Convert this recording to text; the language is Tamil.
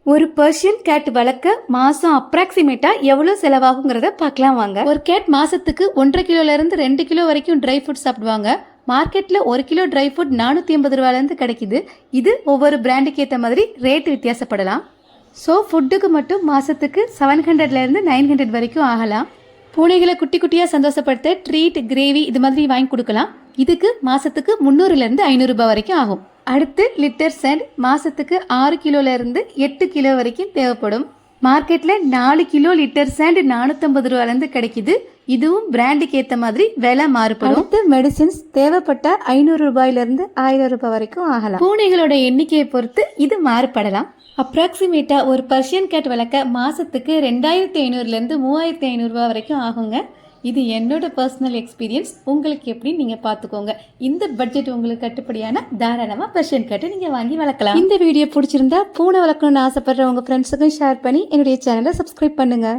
ஒரு பர்ஷியன் கேட் வளர்க்க மாசம் அப்ராக்சிமேட்டா எவ்வளவு செலவாகுங்கிறத பார்க்கலாம் வாங்க. ஒரு கேட் மாசத்துக்கு 1.5 கிலோல இருந்து 2 கிலோ வரைக்கும் ட்ரை ஃபுட் சாப்பிடுவாங்க. மார்க்கெட்ல 1 கிலோ ட்ரை ஃபுட் 450 ரூபாயில இருந்து கிடைக்குது. இது ஒவ்வொரு பிராண்டுக்கு ஏற்ற மாதிரி ரேட் வித்தியாசப்படலாம். ஸோ ஃபுட்டுக்கு மட்டும் மாசத்துக்கு 700ல இருந்து 900 வரைக்கும் ஆகலாம். பூனைகளை குட்டி குட்டியா சந்தோஷப்படுத்த ட்ரீட், கிரேவி இது மாதிரி வாங்கி கொடுக்கலாம். இதுக்கு மாசத்துக்கு 300ல இருந்து 500 ரூபாய் வரைக்கும் ஆகும். அடுத்து லிட்டர் சாண்ட் மாசத்துக்கு 6 கிலோல இருந்து 8 கிலோ வரைக்கும் தேவைப்படும். மார்க்கெட்ல 4 கிலோ லிட்டர் சாண்ட் 450 ரூபாயில இருந்து கிடைக்குது. இதுவும் பிராண்டுக்கு ஏற்ற மாதிரி விலை மாறுபடும். அடுத்து மெடிசின்ஸ் தேவைப்பட்ட 500 ரூபாயில இருந்து 1000 ரூபாய் வரைக்கும் ஆகலாம். பூனைகளோட எண்ணிக்கையை பொறுத்து இது மாறுபடலாம். அப்ராக்சிமேட்டா ஒரு பர்ஷியன் கேட் வளர்க்க மாசத்துக்கு 2500ல இருந்து 3500 ரூபாய் வரைக்கும் ஆகுங்க. இது என்னோட பர்சனல் எக்ஸ்பீரியன்ஸ். உங்களுக்கு எப்படி நீங்க பாத்துக்கோங்க. இந்த பட்ஜெட் உங்களுக்கு கட்டுப்படியான தாராளமா பர்ஷியன் கேட்டை நீங்க வாங்கி வளர்க்கலாம். இந்த வீடியோ பிடிச்சிருந்தா பூனை வளர்க்கணும்னு ஆசைப்படுற உங்க ஃப்ரெண்ட்ஸுக்கும் ஷேர் பண்ணி என்னுடைய சேனலை சப்ஸ்கிரைப் பண்ணுங்க.